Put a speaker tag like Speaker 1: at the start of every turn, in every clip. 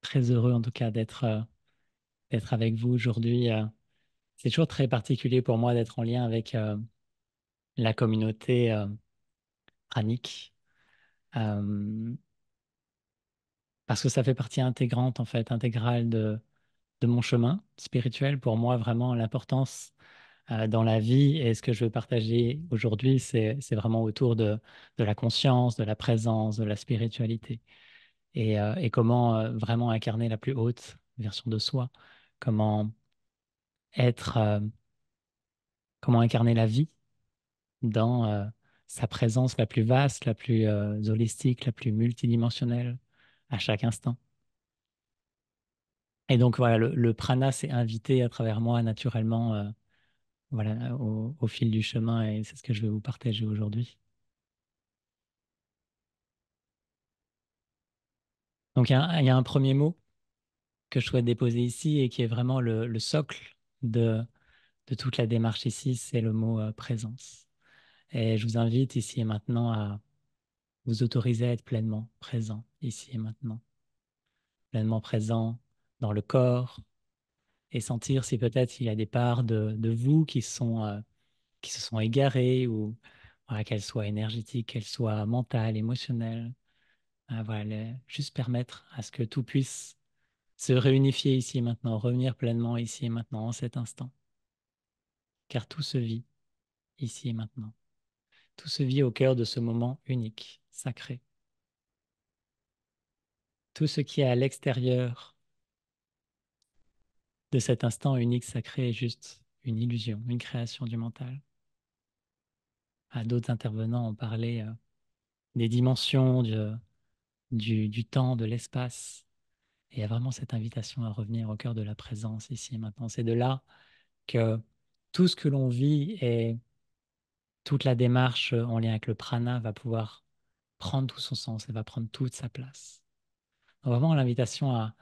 Speaker 1: Très heureux en tout cas d'être avec vous aujourd'hui. C'est toujours très particulier pour moi d'être en lien avec la communauté pranique, euh, parce que ça fait partie intégrante, en fait, intégrale de mon chemin spirituel. Pour moi, vraiment, l'importance dans la vie et ce que je veux partager aujourd'hui, c'est vraiment autour de la conscience, de la présence, de la spiritualité et comment vraiment incarner la plus haute version de soi, comment être, comment incarner la vie dans sa présence la plus vaste, la plus holistique, la plus multidimensionnelle à chaque instant. Et donc voilà, le prana s'est invité à travers moi naturellement voilà, au fil du chemin et c'est ce que je vais vous partager aujourd'hui. Donc il y a un premier mot que je souhaite déposer ici et qui est vraiment le socle de toute la démarche ici, c'est le mot présence. Et je vous invite ici et maintenant à vous autoriser à être pleinement présent ici et maintenant, pleinement présent dans le corps et sentir si peut-être il y a des parts de vous qui se sont égarées ou voilà, qu'elles soient énergétiques, qu'elles soient mentales, émotionnelles. Voilà, juste permettre à ce que tout puisse se réunifier ici et maintenant, revenir pleinement ici et maintenant, en cet instant. Car tout se vit ici et maintenant. Tout se vit au cœur de ce moment unique, sacré. Tout ce qui est à l'extérieur de cet instant unique, sacré, est juste une illusion, une création du mental. D'autres intervenants ont parlé des dimensions du temps, de l'espace. Et il y a vraiment cette invitation à revenir au cœur de la présence ici et maintenant. C'est de là que tout ce que l'on vit et toute la démarche en lien avec le prana va pouvoir prendre tout son sens et va prendre toute sa place. Donc vraiment l'invitation à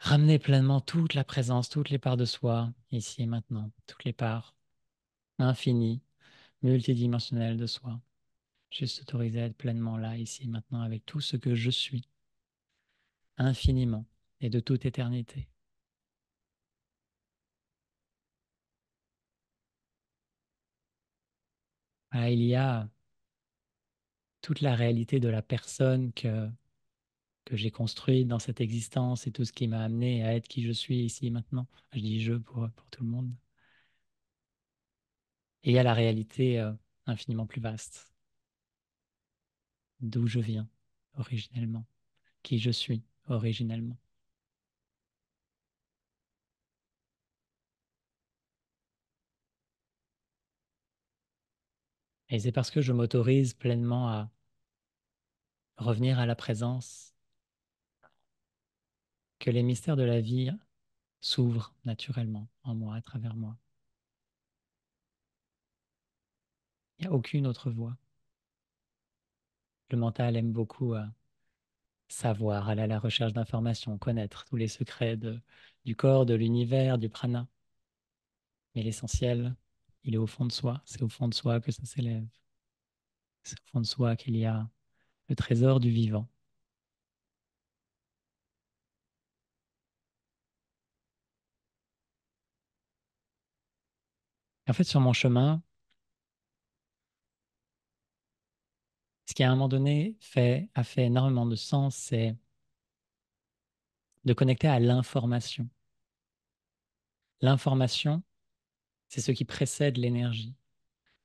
Speaker 1: ramener pleinement toute la présence, toutes les parts de soi, ici et maintenant, toutes les parts infinies, multidimensionnelles de soi. Juste autoriser à être pleinement là, ici et maintenant, avec tout ce que je suis, infiniment et de toute éternité. Voilà, il y a toute la réalité de la personne que j'ai construite dans cette existence et tout ce qui m'a amené à être qui je suis ici et maintenant. Je dis je pour tout le monde. Et il y a la réalité infiniment plus vaste, d'où je viens originellement, qui je suis originellement. Et c'est parce que je m'autorise pleinement à revenir à la présence que les mystères de la vie s'ouvrent naturellement en moi, à travers moi. Il n'y a aucune autre voie. Le mental aime beaucoup savoir, aller à la recherche d'informations, connaître tous les secrets du corps, de l'univers, du prana. Mais l'essentiel, il est au fond de soi. C'est au fond de soi que ça s'élève. C'est au fond de soi qu'il y a le trésor du vivant. Et en fait, sur mon chemin, ce qui à un moment donné a fait énormément de sens, c'est de connecter à l'information. L'information, c'est ce qui précède l'énergie.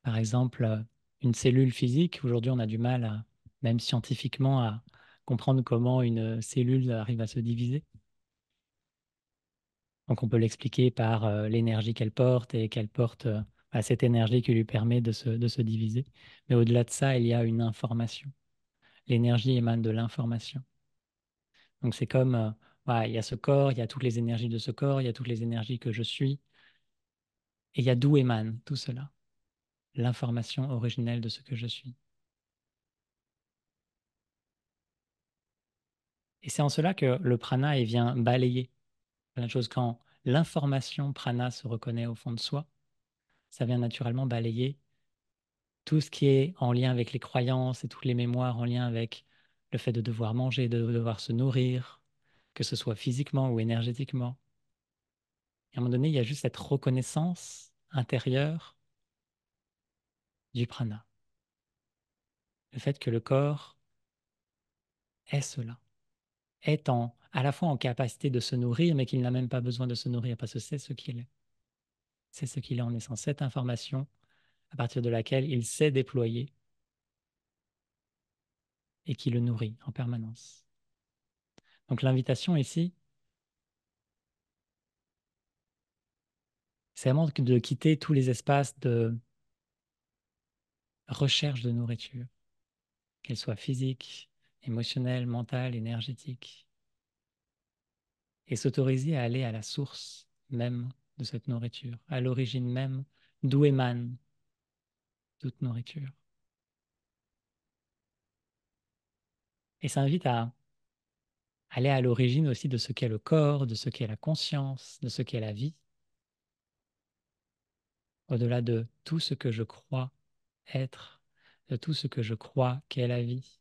Speaker 1: Par exemple, une cellule physique, aujourd'hui on a du mal, même scientifiquement, à comprendre comment une cellule arrive à se diviser. Donc on peut l'expliquer par l'énergie qu'elle porte et qu'elle porte à cette énergie qui lui permet de se diviser. Mais au-delà de ça, il y a une information. L'énergie émane de l'information. Donc c'est comme, voilà, il y a ce corps, il y a toutes les énergies de ce corps, il y a toutes les énergies que je suis, et il y a d'où émane tout cela, l'information originelle de ce que je suis. Et c'est en cela que le prana, il vient balayer plein de choses. Quand l'information prana se reconnaît au fond de soi, ça vient naturellement balayer tout ce qui est en lien avec les croyances et toutes les mémoires en lien avec le fait de devoir manger, de devoir se nourrir, que ce soit physiquement ou énergétiquement. Et à un moment donné, il y a juste cette reconnaissance intérieure du prana. Le fait que le corps est cela, est à la fois en capacité de se nourrir, mais qu'il n'a même pas besoin de se nourrir parce que c'est ce qu'il est. C'est ce qu'il est en essence, cette information à partir de laquelle il s'est déployé et qui le nourrit en permanence. Donc l'invitation ici, c'est vraiment de quitter tous les espaces de recherche de nourriture, qu'elle soit physique, émotionnelle, mentale, énergétique, et s'autoriser à aller à la source même de cette nourriture, à l'origine même d'où émane toute nourriture. Et ça invite à aller à l'origine aussi de ce qu'est le corps, de ce qu'est la conscience, de ce qu'est la vie, au-delà de tout ce que je crois être, de tout ce que je crois qu'est la vie.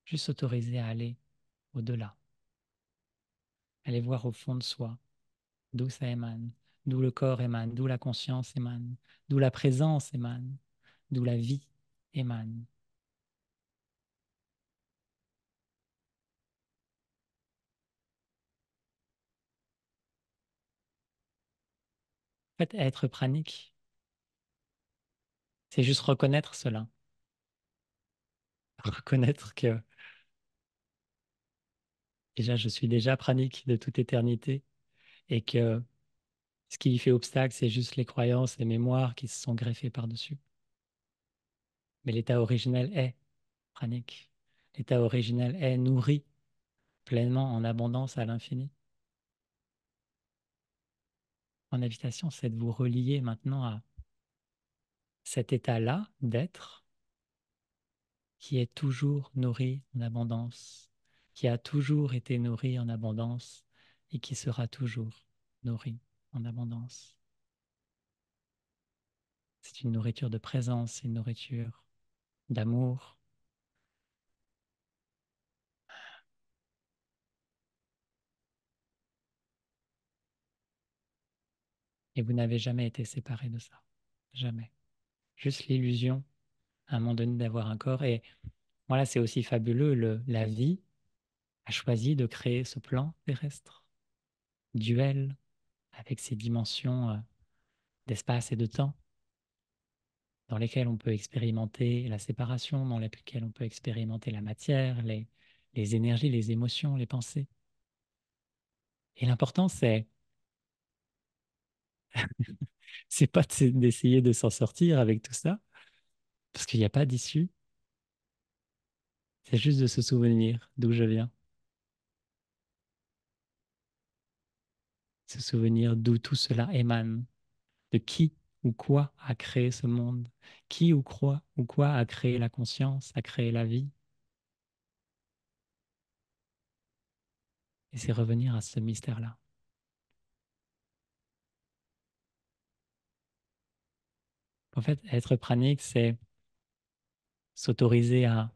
Speaker 1: Juste s'autoriser à aller au-delà, aller voir au fond de soi, d'où ça émane, d'où le corps émane, d'où la conscience émane, d'où la présence émane, d'où la vie émane. En fait, être pranique, c'est juste reconnaître cela, reconnaître que déjà je suis déjà pranique de toute éternité et que ce qui y fait obstacle, c'est juste les croyances, les mémoires qui se sont greffées par-dessus. Mais l'état originel est pranique. L'état originel est nourri pleinement en abondance à l'infini. Mon invitation, c'est de vous relier maintenant à cet état-là d'être qui est toujours nourri en abondance, qui a toujours été nourri en abondance et qui sera toujours nourri en abondance. C'est une nourriture de présence, c'est une nourriture d'amour. Et vous n'avez jamais été séparé de ça. Jamais. Juste l'illusion, à un moment donné, d'avoir un corps. Et voilà, c'est aussi fabuleux. La vie a choisi de créer ce plan terrestre, duel, avec ses dimensions d'espace et de temps, dans lesquelles on peut expérimenter la séparation, dans lesquelles on peut expérimenter la matière, les énergies, les émotions, les pensées. Et l'important, c'est pas d'essayer de s'en sortir avec tout ça, parce qu'il n'y a pas d'issue. C'est juste de se souvenir d'où je viens, se souvenir d'où tout cela émane, de qui ou quoi a créé ce monde, qui ou quoi a créé la conscience, a créé la vie. Et c'est revenir à ce mystère-là. En fait, être pranique, c'est s'autoriser à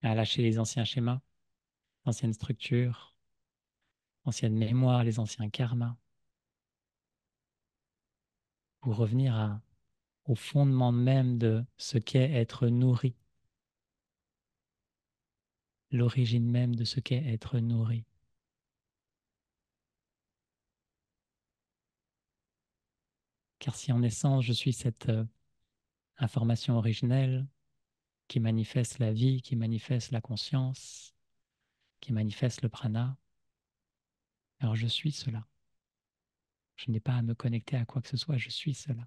Speaker 1: lâcher les anciens schémas, l'ancienne structure, l'ancienne mémoire, les anciens karmas, pour revenir au fondement même de ce qu'est être nourri, l'origine même de ce qu'est être nourri. Car si en essence je suis cette information originelle qui manifeste la vie, qui manifeste la conscience, qui manifeste le prana, alors je suis cela. Je n'ai pas à me connecter à quoi que ce soit, je suis cela.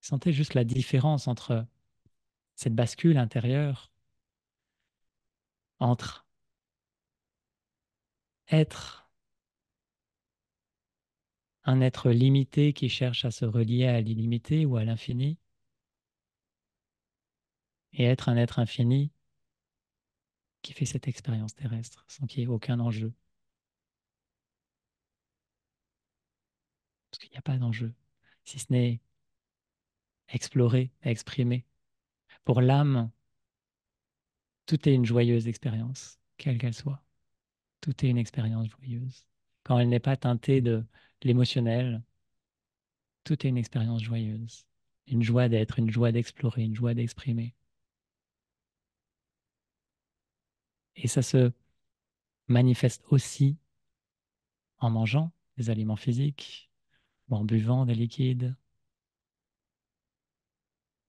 Speaker 1: Sentez juste la différence entre cette bascule intérieure entre être un être limité qui cherche à se relier à l'illimité ou à l'infini, et être un être infini qui fait cette expérience terrestre sans qu'il y ait aucun enjeu. Parce qu'il n'y a pas d'enjeu, si ce n'est explorer, exprimer. Pour l'âme, tout est une joyeuse expérience, quelle qu'elle soit. Tout est une expérience joyeuse. Quand elle n'est pas teintée de l'émotionnel, tout est une expérience joyeuse. Une joie d'être, une joie d'explorer, une joie d'exprimer. Et ça se manifeste aussi en mangeant des aliments physiques ou en buvant des liquides.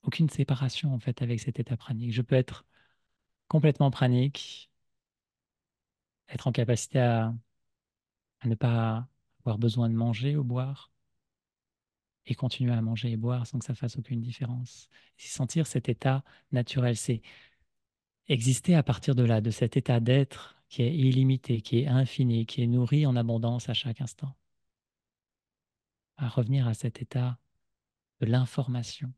Speaker 1: Aucune séparation en fait avec cet état pranique. Je peux être complètement pranique, être en capacité à ne pas avoir besoin de manger ou boire et continuer à manger et boire sans que ça fasse aucune différence. Et sentir cet état naturel, c'est exister à partir de là, de cet état d'être qui est illimité, qui est infini, qui est nourri en abondance à chaque instant. À revenir à cet état de l'information.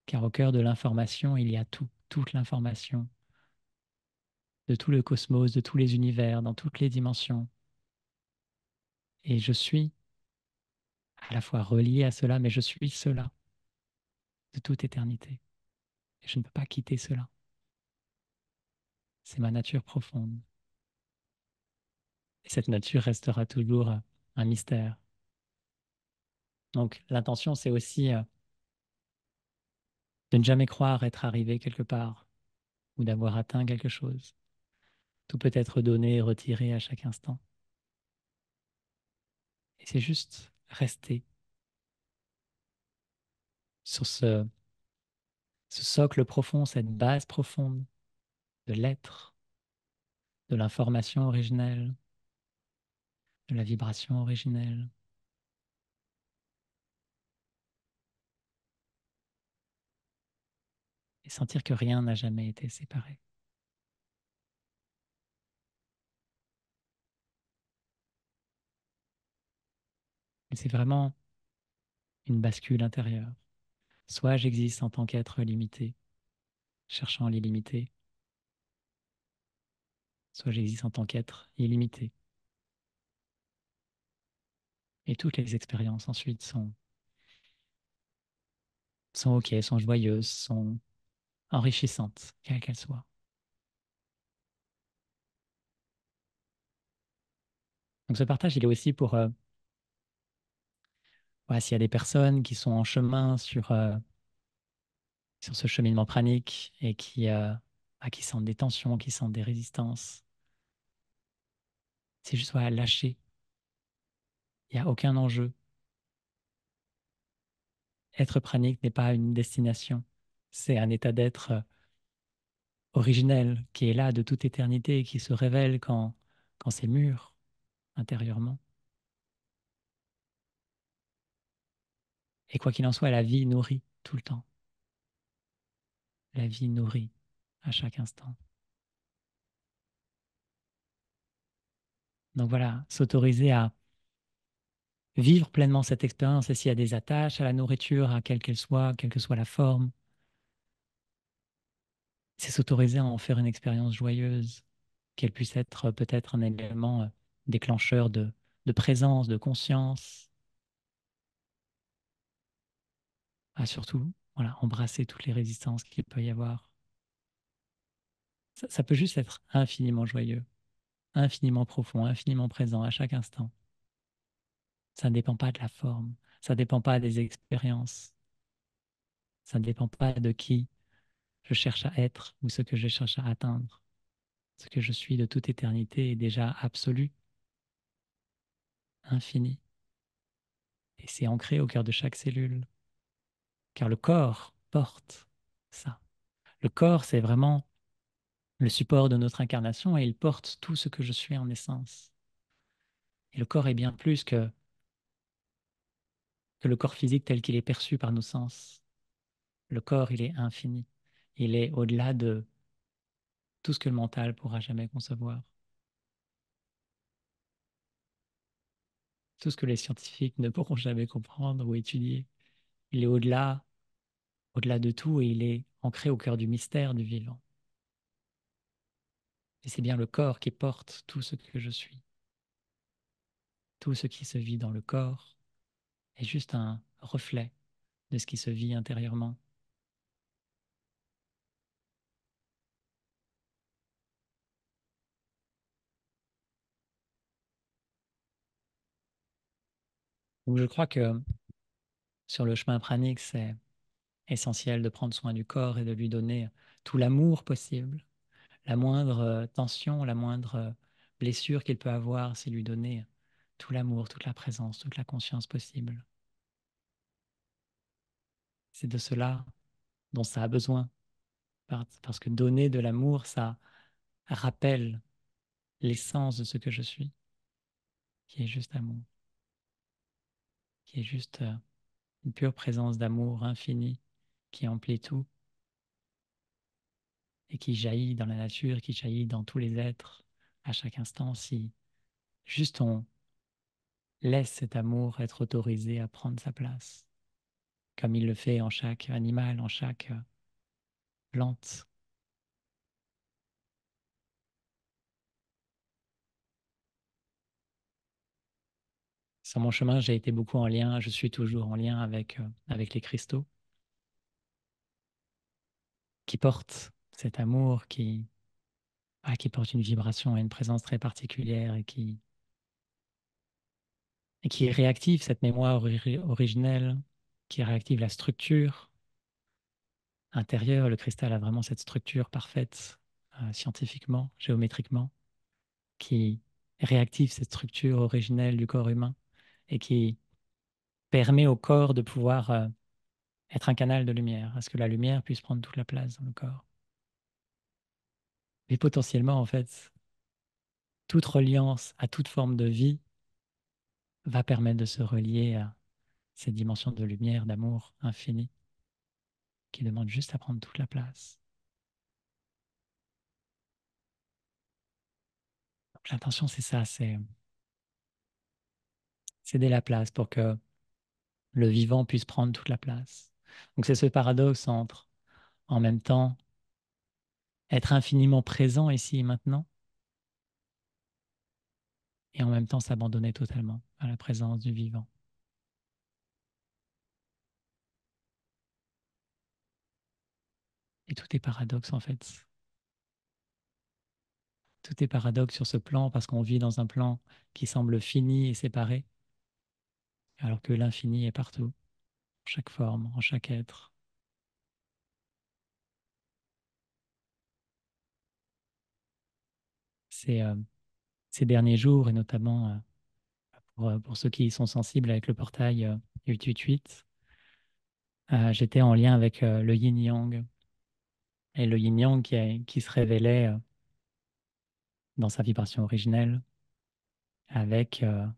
Speaker 1: Car au cœur de l'information, il y a tout, toute l'information de tout le cosmos, de tous les univers, dans toutes les dimensions. Et je suis à la fois relié à cela, mais je suis cela de toute éternité. Et je ne peux pas quitter cela. C'est ma nature profonde. Et cette nature restera toujours un mystère. Donc l'intention, c'est aussi de ne jamais croire être arrivé quelque part ou d'avoir atteint quelque chose. Tout peut être donné et retiré à chaque instant. Et c'est juste rester sur ce socle profond, cette base profonde de l'être, de l'information originelle, de la vibration originelle. Et sentir que rien n'a jamais été séparé. Et c'est vraiment une bascule intérieure. Soit j'existe en tant qu'être limité, cherchant l'illimité, soit j'existe en tant qu'être illimité. Et toutes les expériences ensuite sont OK, sont joyeuses, sont enrichissantes, quelles qu'elles soient. Donc ce partage, il est aussi pour, voilà, s'il y a des personnes qui sont en chemin sur ce cheminement pranique et qui sentent des tensions, qui sentent des résistances, c'est juste voilà, lâcher. Il n'y a aucun enjeu. Être pranique n'est pas une destination. C'est un état d'être originel qui est là de toute éternité et qui se révèle quand c'est mûr intérieurement. Et quoi qu'il en soit, la vie nourrit tout le temps. La vie nourrit à chaque instant. Donc voilà, s'autoriser à vivre pleinement cette expérience et s'il y a des attaches à la nourriture, à quelle que soit la forme, c'est s'autoriser à en faire une expérience joyeuse, qu'elle puisse être peut-être un élément déclencheur de présence, de conscience, à surtout voilà, embrasser toutes les résistances qu'il peut y avoir. Ça peut juste être infiniment joyeux, infiniment profond, infiniment présent à chaque instant. Ça ne dépend pas de la forme, ça ne dépend pas des expériences, ça ne dépend pas de qui je cherche à être ou ce que je cherche à atteindre. Ce que je suis de toute éternité est déjà absolu, infini. Et c'est ancré au cœur de chaque cellule. Car le corps porte ça. Le corps, c'est vraiment le support de notre incarnation et il porte tout ce que je suis en essence. Et le corps est bien plus que le corps physique tel qu'il est perçu par nos sens. Le corps, il est infini. Il est au-delà de tout ce que le mental pourra jamais concevoir. tout ce que les scientifiques ne pourront jamais comprendre ou étudier. Il est au-delà, au-delà de tout et il est ancré au cœur du mystère du vivant. Et c'est bien le corps qui porte tout ce que je suis. Tout ce qui se vit dans le corps est juste un reflet de ce qui se vit intérieurement. Donc je crois que sur le chemin pranique, c'est essentiel de prendre soin du corps et de lui donner tout l'amour possible. La moindre tension, la moindre blessure qu'il peut avoir, c'est lui donner tout l'amour, toute la présence, toute la conscience possible. C'est de cela dont ça a besoin. Parce que donner de l'amour, ça rappelle l'essence de ce que je suis, qui est juste amour, qui est juste une pure présence d'amour infini qui emplit tout et qui jaillit dans la nature, qui jaillit dans tous les êtres à chaque instant. Si juste on laisse cet amour être autorisé à prendre sa place, comme il le fait en chaque animal, en chaque plante. Sur mon chemin, j'ai été beaucoup en lien, je suis toujours en lien avec les cristaux qui portent cet amour, qui portent une vibration et une présence très particulière et qui réactive cette mémoire originelle, qui réactive la structure intérieure. Le cristal a vraiment cette structure parfaite, scientifiquement, géométriquement, qui réactive cette structure originelle du corps humain et qui permet au corps de pouvoir être un canal de lumière, à ce que la lumière puisse prendre toute la place dans le corps. Et potentiellement, en fait, toute reliance à toute forme de vie va permettre de se relier à cette dimension de lumière, d'amour infini, qui demande juste à prendre toute la place. Donc l'intention, c'est ça, c'est céder la place pour que le vivant puisse prendre toute la place. Donc c'est ce paradoxe entre, en même temps, être infiniment présent ici et maintenant, et en même temps s'abandonner totalement à la présence du vivant. Et tout est paradoxe en fait. Tout est paradoxe sur ce plan parce qu'on vit dans un plan qui semble fini et séparé, alors que l'infini est partout, en chaque forme, en chaque être. C'est ces derniers jours, et notamment pour ceux qui sont sensibles avec le portail 888, j'étais en lien avec le yin-yang. Et le yin-yang qui se révélait dans sa vibration originelle avec, vous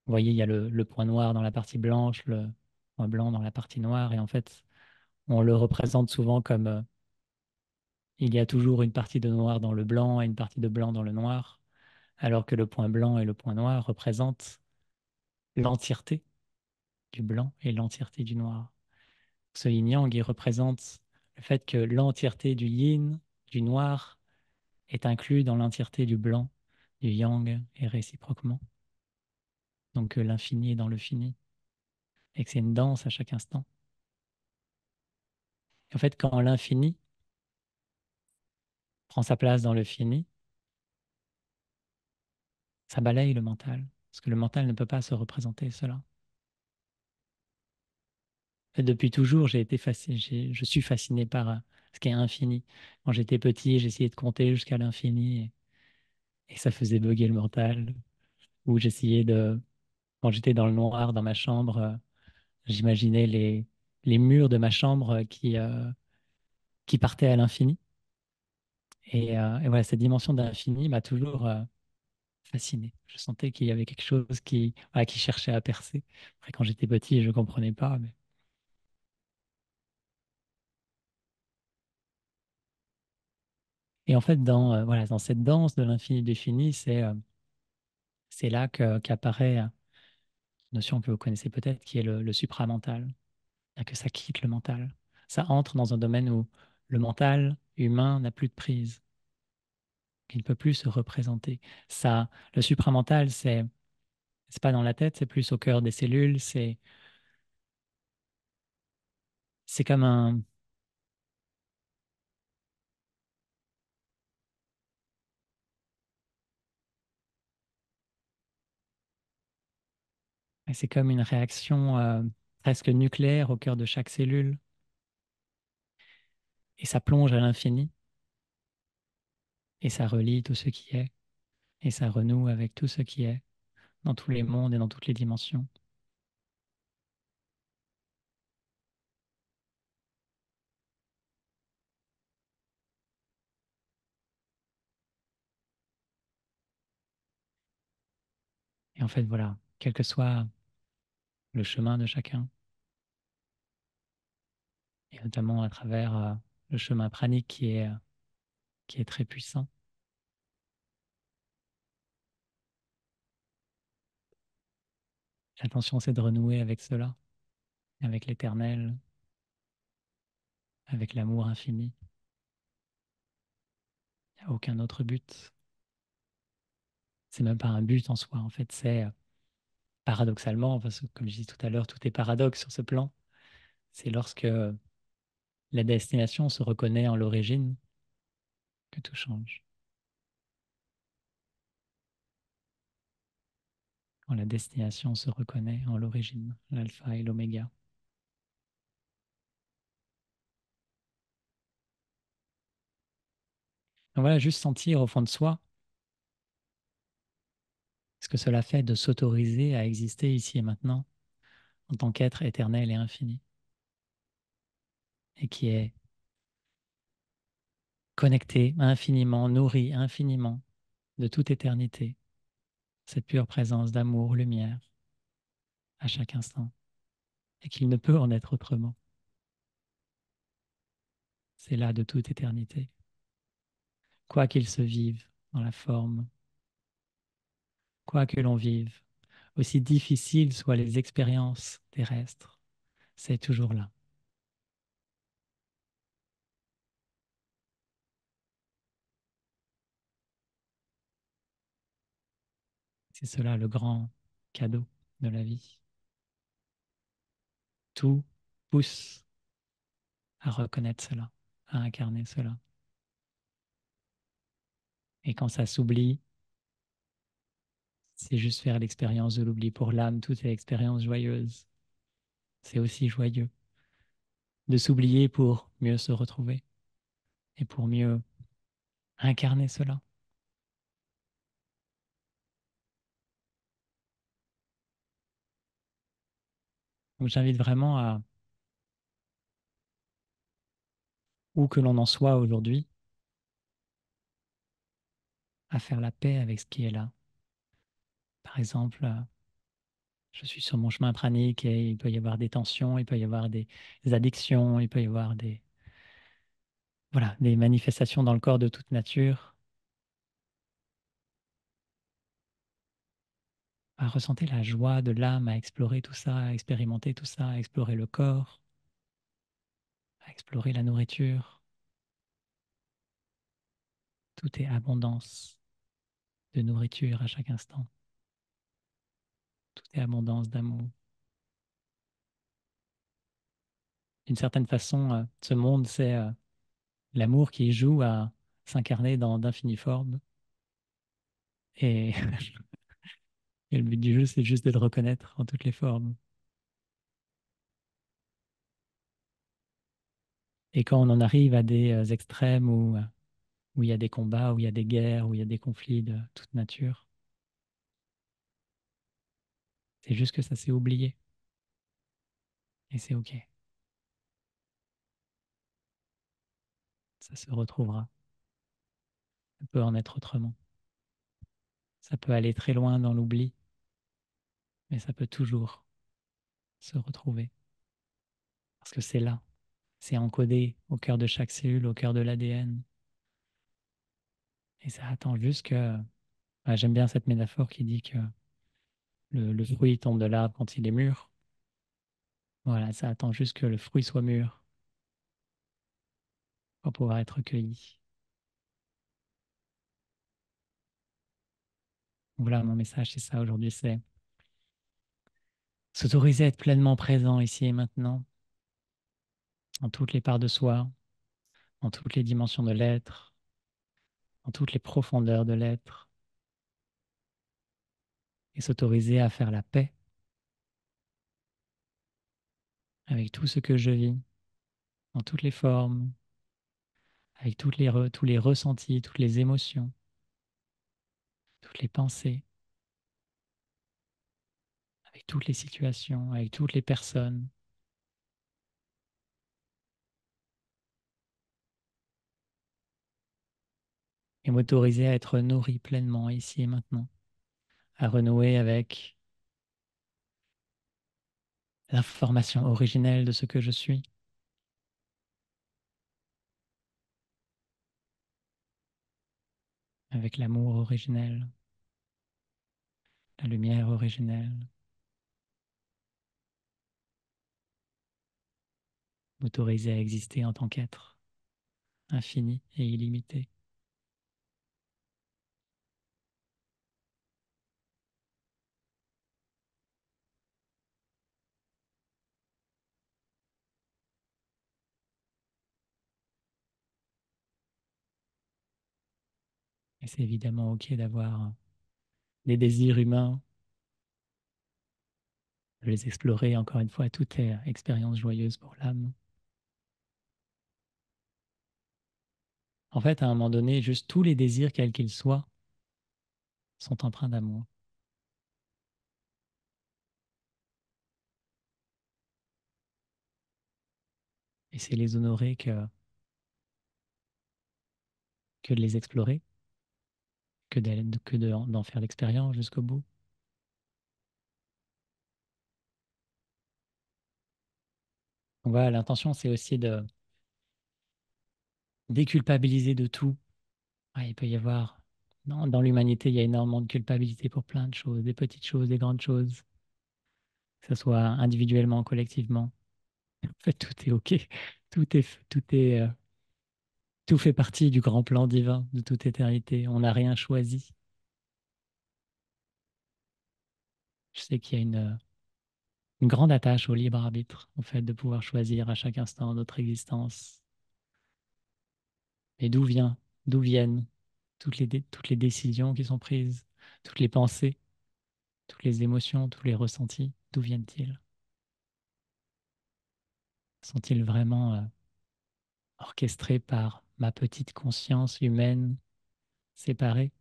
Speaker 1: voyez, il y a le point noir dans la partie blanche, le point blanc dans la partie noire. Et en fait, on le représente souvent comme il y a toujours une partie de noir dans le blanc et une partie de blanc dans le noir, alors que le point blanc et le point noir représentent l'entièreté du blanc et l'entièreté du noir. Ce yin-yang, il représente le fait que l'entièreté du yin, du noir, est inclus dans l'entièreté du blanc, du yang, et réciproquement. Donc que l'infini est dans le fini, et que c'est une danse à chaque instant. Et en fait, quand l'infini prend sa place dans le fini, ça balaye le mental, parce que le mental ne peut pas se représenter cela. En fait, depuis toujours, je suis fasciné par ce qui est infini. Quand j'étais petit, j'essayais de compter jusqu'à l'infini, et ça faisait bugger le mental. Ou quand j'étais dans le noir, dans ma chambre, j'imaginais les murs de ma chambre qui partaient à l'infini. Et voilà, cette dimension d'infini m'a toujours fasciné. Je sentais qu'il y avait quelque chose voilà, qui cherchait à percer. Après, quand j'étais petit, je ne comprenais pas. Et en fait, voilà, dans cette danse de l'infini défini, c'est C'est là qu'apparaît une notion que vous connaissez peut-être, qui est le supramental. C'est-à-dire que ça quitte le mental. Ça entre dans un domaine où le mental humain n'a plus de prise. Il ne peut plus se représenter. Ça, le supramental, c'est pas dans la tête, c'est plus au cœur des cellules. C'est comme c'est comme une réaction presque nucléaire au cœur de chaque cellule. Et ça plonge à l'infini. Et ça relie tout ce qui est. Et ça renoue avec tout ce qui est, dans tous les mondes et dans toutes les dimensions. Et en fait, voilà, quel que soit le chemin de chacun, et notamment à travers le chemin pranique qui est très puissant. L'intention, c'est de renouer avec cela, avec l'éternel, avec l'amour infini. Il n'y a aucun autre but. C'est même pas un but en soi, en fait, c'est paradoxalement, parce que comme je disais tout à l'heure, tout est paradoxe sur ce plan. C'est lorsque la destination se reconnaît en l'origine que tout change. Quand la destination se reconnaît en l'origine, l'alpha et l'oméga. Donc voilà, juste sentir au fond de soi ce que cela fait de s'autoriser à exister ici et maintenant en tant qu'être éternel et infini, et qui est connecté infiniment, nourri infiniment de toute éternité, cette pure présence d'amour, lumière, à chaque instant, et qu'il ne peut en être autrement. C'est là de toute éternité. Quoi qu'il se vive dans la forme, quoi que l'on vive, aussi difficiles soient les expériences terrestres, c'est toujours là. C'est cela le grand cadeau de la vie. Tout pousse à reconnaître cela, à incarner cela. Et quand ça s'oublie, c'est juste faire l'expérience de l'oubli. Pour l'âme, toute est expérience joyeuse. C'est aussi joyeux de s'oublier pour mieux se retrouver et pour mieux incarner cela. Donc j'invite vraiment à, où que l'on en soit aujourd'hui, à faire la paix avec ce qui est là. Par exemple, je suis sur mon chemin pranique et il peut y avoir des tensions, il peut y avoir des addictions, il peut y avoir voilà, des manifestations dans le corps de toute nature. À ressentir la joie de l'âme à explorer tout ça, à expérimenter tout ça, à explorer le corps, à explorer la nourriture. Tout est abondance de nourriture à chaque instant. Tout est abondance d'amour. D'une certaine façon, ce monde, c'est l'amour qui joue à s'incarner dans d'infinies formes. Et, et le but du jeu, c'est juste de le reconnaître en toutes les formes. Et quand on en arrive à des extrêmes où il y a des combats, où il y a des guerres, où il y a des conflits de toute nature, c'est juste que ça s'est oublié. Et c'est OK. Ça se retrouvera. Ça peut en être autrement. Ça peut aller très loin dans l'oubli, mais ça peut toujours se retrouver. Parce que c'est là. C'est encodé au cœur de chaque cellule, au cœur de l'ADN. Et ça attend juste que J'aime bien cette métaphore qui dit que le fruit tombe de l'arbre quand il est mûr. Voilà, ça attend juste que le fruit soit mûr pour pouvoir être cueilli. Voilà, mon message, c'est ça aujourd'hui, c'est s'autoriser à être pleinement présent ici et maintenant, en toutes les parts de soi, en toutes les dimensions de l'être, en toutes les profondeurs de l'être, et s'autoriser à faire la paix avec tout ce que je vis, en toutes les formes, avec tous les ressentis, toutes les émotions, toutes les pensées, avec toutes les situations, avec toutes les personnes, et m'autoriser à être nourri pleinement ici et maintenant, à renouer avec l'information originelle de ce que je suis, avec l'amour originel, la lumière originelle, m'autoriser à exister en tant qu'être infini et illimité. Et c'est évidemment OK d'avoir des désirs humains, de les explorer. Encore une fois, tout est expérience joyeuse pour l'âme. En fait, à un moment donné, juste tous les désirs, quels qu'ils soient, sont empreints d'amour. Et c'est les honorer que de les explorer, d'en faire l'expérience jusqu'au bout. Donc voilà, l'intention, c'est aussi de déculpabiliser de tout. Ouais, il peut y avoir, dans l'humanité, il y a énormément de culpabilité pour plein de choses, des petites choses, des grandes choses, que ce soit individuellement, collectivement. En fait, tout est OK. Tout fait partie du grand plan divin de toute éternité. On n'a rien choisi. Je sais qu'il y a une grande attache au libre arbitre, au fait de pouvoir choisir à chaque instant de notre existence. Et d'où viennent toutes les décisions qui sont prises, toutes les pensées, toutes les émotions, tous les ressentis, d'où viennent-ils? Sont-ils vraiment orchestrés par ma petite conscience humaine séparée?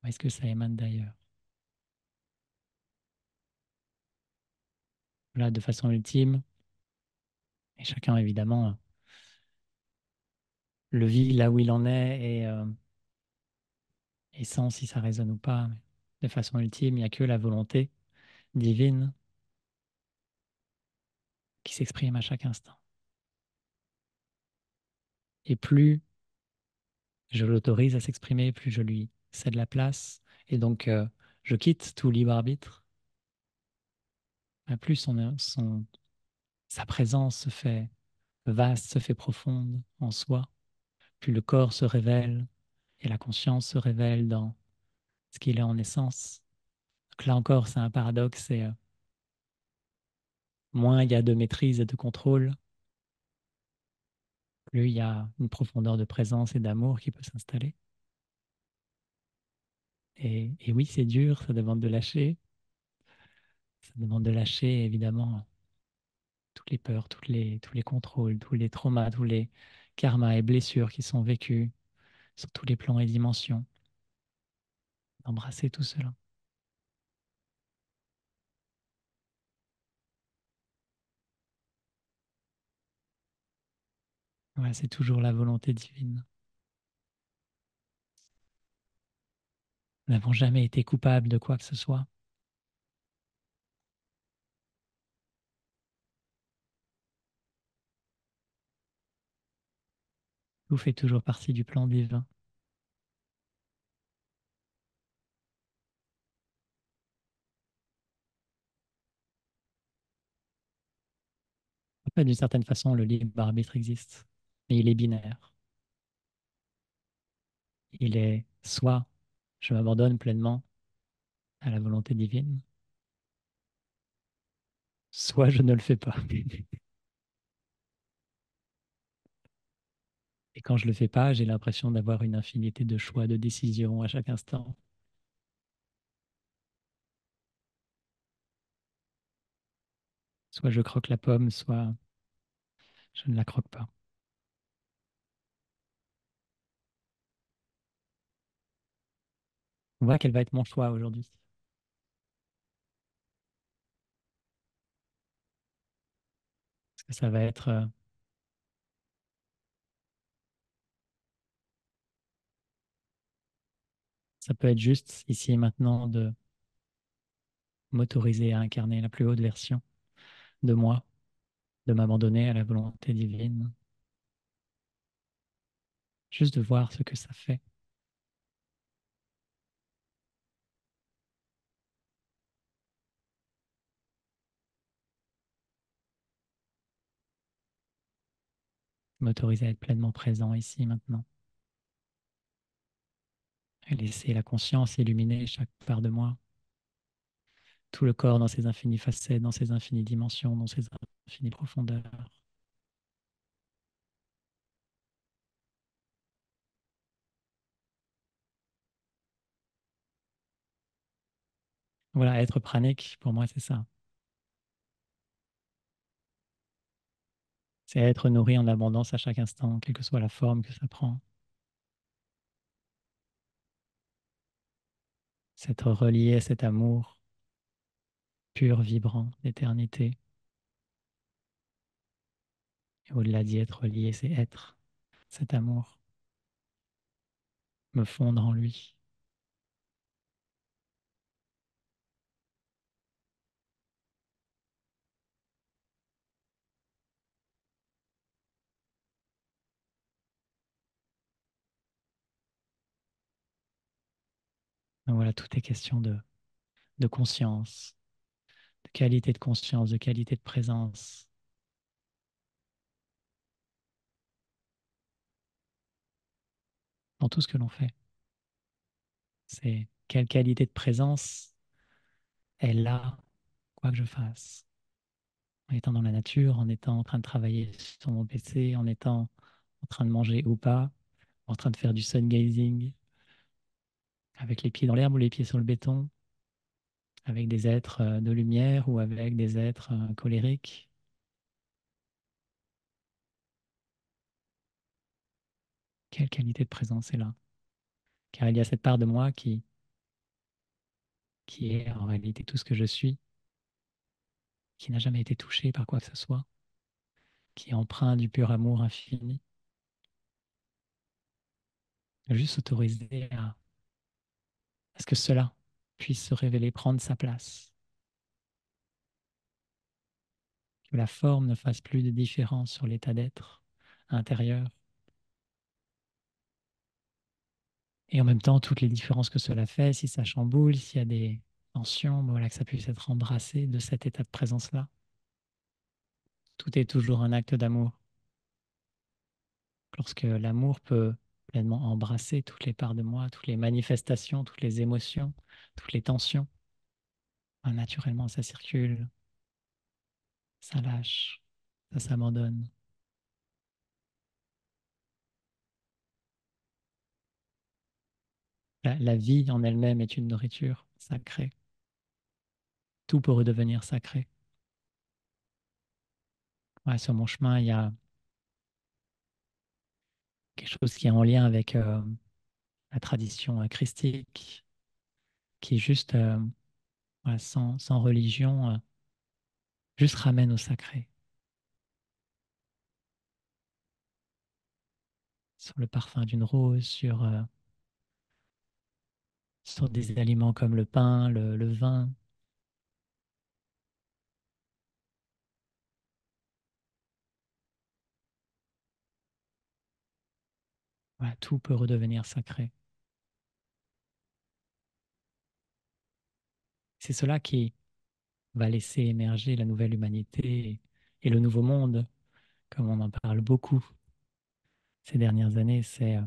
Speaker 1: Ou est-ce que ça émane d'ailleurs? Là, de façon ultime, et chacun évidemment le vit là où il en est et sans si ça résonne ou pas. Mais de façon ultime, il n'y a que la volonté divine qui s'exprime à chaque instant. Et plus je l'autorise à s'exprimer, plus je lui cède la place. Et donc, je quitte tout libre arbitre. Plus sa présence se fait vaste, se fait profonde en soi. Plus le corps se révèle et la conscience se révèle dans ce qu'il est en essence. Donc là encore, c'est un paradoxe. C'est moins il y a de maîtrise et de contrôle, plus il y a une profondeur de présence et d'amour qui peut s'installer. Et oui, c'est dur, ça demande de lâcher. Ça demande de lâcher, évidemment, toutes les peurs, tous les contrôles, tous les traumas, tous les karmas et blessures qui sont vécus sur tous les plans et dimensions. D'embrasser tout cela. Voilà, c'est toujours la volonté divine. Nous n'avons jamais été coupables de quoi que ce soit. Tout fait toujours partie du plan divin. En fait, d'une certaine façon, le libre arbitre existe, mais il est binaire. Il est soit je m'abandonne pleinement à la volonté divine, soit je ne le fais pas. Et quand je le fais pas, j'ai l'impression d'avoir une infinité de choix, de décisions à chaque instant. Soit je croque la pomme, soit je ne la croque pas. On voit quel va être mon choix aujourd'hui. Est-ce que ça va être, ça peut être juste ici et maintenant de m'autoriser à incarner la plus haute version de moi, de m'abandonner à la volonté divine, juste de voir ce que ça fait, m'autoriser à être pleinement présent ici et maintenant, et laisser la conscience illuminer chaque part de moi, tout le corps dans ses infinies facettes, dans ses infinies dimensions, dans ses infinies profondeurs. Voilà, être pranique, pour moi, c'est ça. C'est être nourri en abondance à chaque instant, quelle que soit la forme que ça prend. C'est être relié à cet amour pur, vibrant, d'éternité. Et au-delà d'y être relié, c'est être cet amour, me fondre en lui. Donc voilà, tout est question de conscience, de qualité de conscience, de qualité de présence dans tout ce que l'on fait. C'est quelle qualité de présence est là, quoi que je fasse. En étant dans la nature, en étant en train de travailler sur mon PC, en étant en train de manger ou pas, en train de faire du sun gazing, avec les pieds dans l'herbe ou les pieds sur le béton, avec des êtres de lumière ou avec des êtres colériques. Quelle qualité de présence est là? Car il y a cette part de moi qui est en réalité tout ce que je suis, qui n'a jamais été touché par quoi que ce soit, qui est empreint du pur amour infini. Juste s'autoriser à ce que cela puisse se révéler, prendre sa place, que la forme ne fasse plus de différence sur l'état d'être intérieur, et en même temps toutes les différences que cela fait, si ça chamboule, s'il y a des tensions, ben voilà, que ça puisse être embrassé de cet état de présence-là. Tout est toujours un acte d'amour. Lorsque l'amour peut pleinement embrasser toutes les parts de moi, toutes les manifestations, toutes les émotions, toutes les tensions, ben naturellement ça circule, ça lâche, ça s'abandonne. La vie en elle-même est une nourriture sacrée. Tout peut redevenir sacré. Ouais, sur mon chemin, il y a quelque chose qui est en lien avec la tradition christique, qui est juste, voilà, sans religion, juste ramène au sacré. Sur le parfum d'une rose, sur des aliments comme le pain, le vin. Voilà, tout peut redevenir sacré. C'est cela qui va laisser émerger la nouvelle humanité Et le nouveau monde, comme on en parle beaucoup ces dernières années, c'est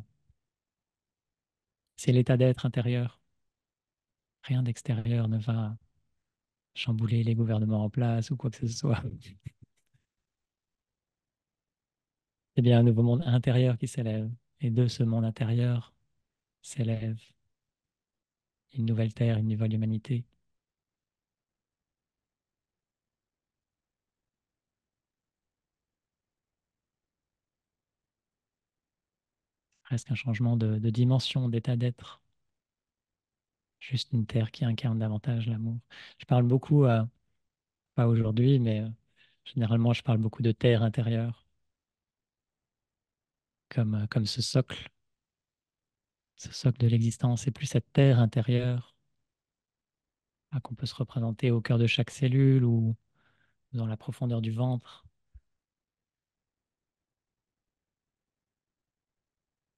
Speaker 1: l'état d'être intérieur. Rien d'extérieur ne va chambouler les gouvernements en place ou quoi que ce soit. C'est bien un nouveau monde intérieur qui s'élève. Et de ce monde intérieur s'élève une nouvelle terre, une nouvelle humanité. Presque un changement de dimension, d'état d'être. Juste une terre qui incarne davantage l'amour. Je parle beaucoup, pas aujourd'hui, mais généralement, je parle beaucoup de terre intérieure, comme ce socle de l'existence. Et plus cette terre intérieure qu'on peut se représenter au cœur de chaque cellule ou dans la profondeur du ventre,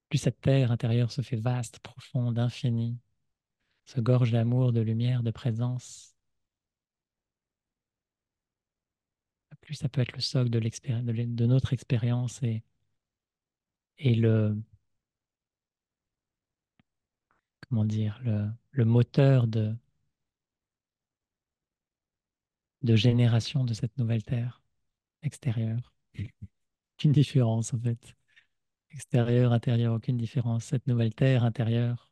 Speaker 1: plus cette terre intérieure se fait vaste, profonde, infinie, se gorge d'amour, de lumière, de présence, plus ça peut être le socle de notre expérience et comment dire, le moteur de génération de cette nouvelle terre extérieure. Aucune différence en fait. Extérieur, intérieur, aucune différence. Cette nouvelle terre intérieure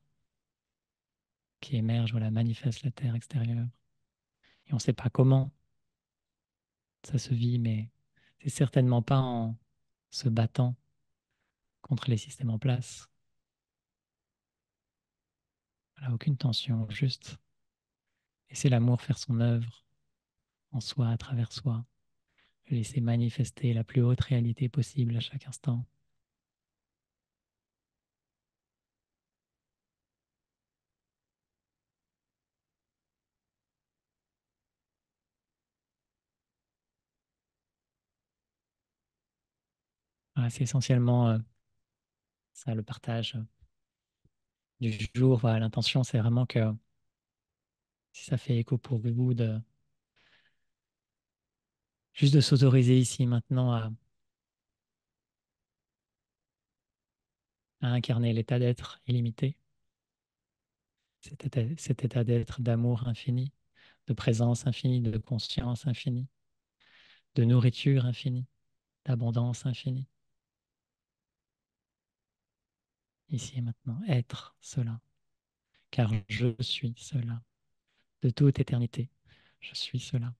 Speaker 1: qui émerge, voilà, manifeste la terre extérieure. Et on ne sait pas comment ça se vit, mais c'est certainement pas en se battant contre les systèmes en place. Voilà, aucune tension, juste laisser l'amour faire son œuvre en soi, à travers soi, le laisser manifester la plus haute réalité possible à chaque instant. Voilà, c'est essentiellement ça, le partage du jour. Voilà, l'intention, c'est vraiment que si ça fait écho pour vous, juste de s'autoriser ici maintenant à incarner l'état d'être illimité, cet état d'être d'amour infini, de présence infinie, de conscience infinie, de nourriture infinie, d'abondance infinie. Ici et maintenant, être cela, car je suis cela, de toute éternité, je suis cela,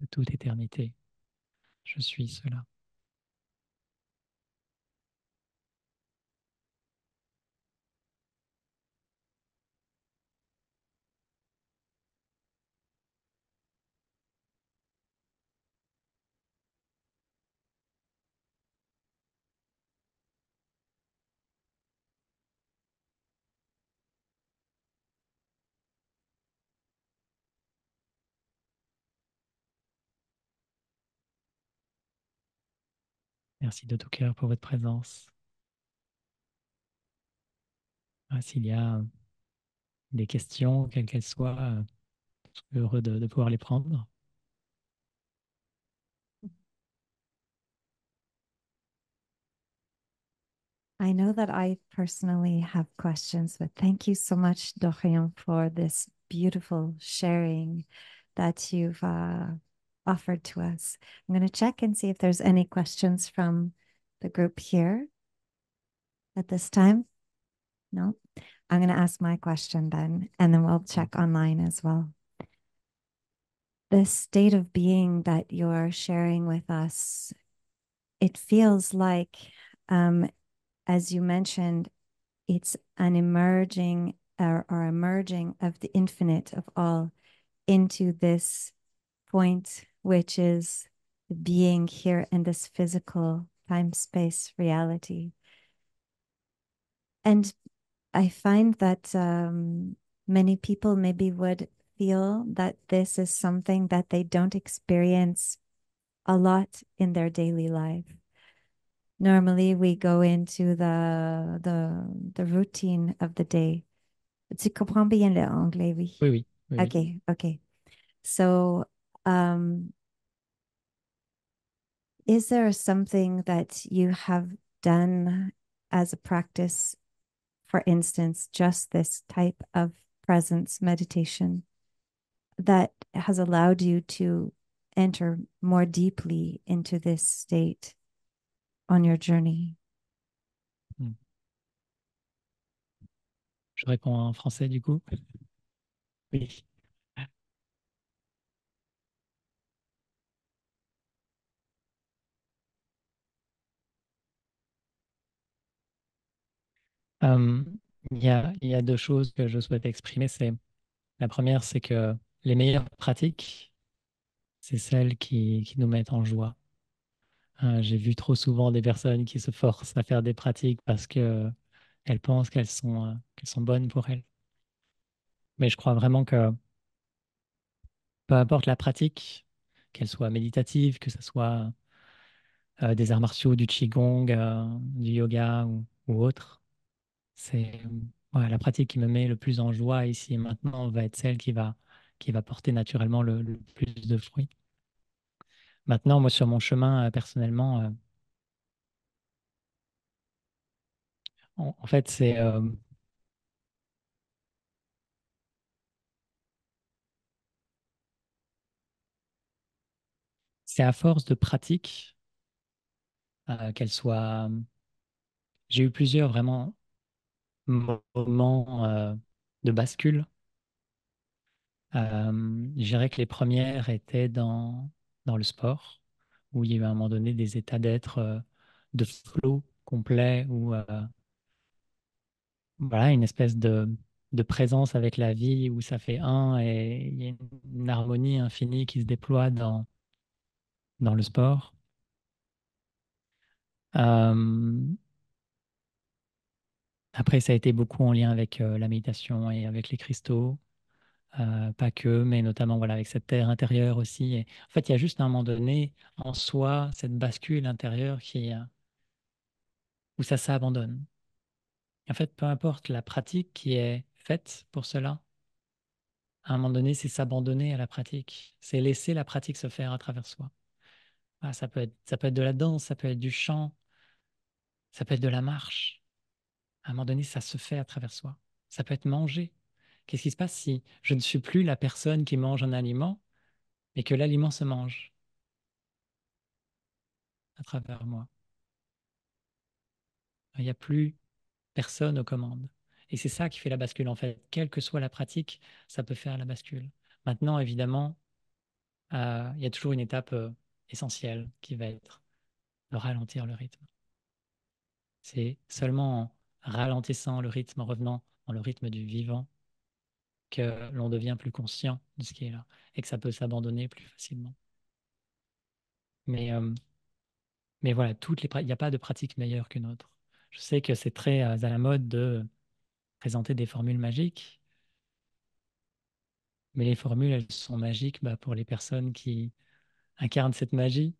Speaker 1: de toute éternité, je suis cela. Merci de tout cœur pour votre présence. S'il y a des questions, quelles qu'elles soient, je suis heureux de pouvoir les prendre.
Speaker 2: I know that I personally have questions, but thank you so much, Dorian, for this beautiful sharing that you've offered to us. I'm going to check and see if there's any questions from the group here at this time. No, I'm going to ask my question then, and then we'll check online as well. This state of being that you're sharing with us, it feels like, as you mentioned, it's an emerging or emerging of the infinite of all into this point, which is being here in this physical time space reality. And I find that many people maybe would feel that this is something that they don't experience a lot in their daily life. Normally we go into the routine of the day, Tu comprends bien le anglais, oui.
Speaker 1: Oui, oui, oui, oui.
Speaker 2: Okay, okay. So, um, is there something that you have done as a practice, for instance, just this type of presence meditation that has allowed you to enter more deeply into this state on your journey?
Speaker 1: Hmm. Je réponds en français du coup. Oui. Euh, il y a deux choses que je souhaite exprimer. C'est la première, c'est que les meilleures pratiques, c'est celles qui nous mettent en joie. J'ai vu trop souvent des personnes qui se forcent à faire des pratiques parce que elles pensent qu'elles sont bonnes pour elles. Mais je crois vraiment que peu importe la pratique, qu'elle soit méditative, que ce soit des arts martiaux, du qigong, du yoga ou autre, c'est ouais, la pratique qui me met le plus en joie ici et maintenant va être celle qui va porter naturellement le plus de fruits. Maintenant, moi, sur mon chemin, personnellement, en fait, c'est à force de pratique, qu'elle soit... J'ai eu plusieurs vraiment moments de bascule. Je dirais que les premières étaient dans le sport, où il y a eu à un moment donné des états d'être de flow complet, où voilà, une espèce de présence avec la vie, où ça fait un et il y a une harmonie infinie qui se déploie dans le sport. Euh, Après, ça a été beaucoup en lien avec la méditation et avec les cristaux. Pas que, mais notamment voilà, avec cette terre intérieure aussi. Et, en fait, il y a juste à un moment donné en soi cette bascule intérieure où ça s'abandonne. En fait, peu importe la pratique qui est faite pour cela, à un moment donné, c'est s'abandonner à la pratique. C'est laisser la pratique se faire à travers soi. Voilà, ça peut être de la danse, ça peut être du chant, ça peut être de la marche. À un moment donné, ça se fait à travers soi. Ça peut être manger. Qu'est-ce qui se passe si je ne suis plus la personne qui mange un aliment, mais que l'aliment se mange à travers moi? Il n'y a plus personne aux commandes. Et c'est ça qui fait la bascule, en fait. Quelle que soit la pratique, ça peut faire la bascule. Maintenant, évidemment, il y a toujours une étape essentielle qui va être de ralentir le rythme. C'est seulement en ralentissant le rythme, en revenant dans le rythme du vivant, que l'on devient plus conscient de ce qui est là et que ça peut s'abandonner plus facilement. Mais, euh, mais voilà, il n'y a pas de pratique meilleure qu'une autre. Je sais que c'est très à la mode de présenter des formules magiques. Mais les formules, elles sont magiques bah, pour les personnes qui incarnent cette magie.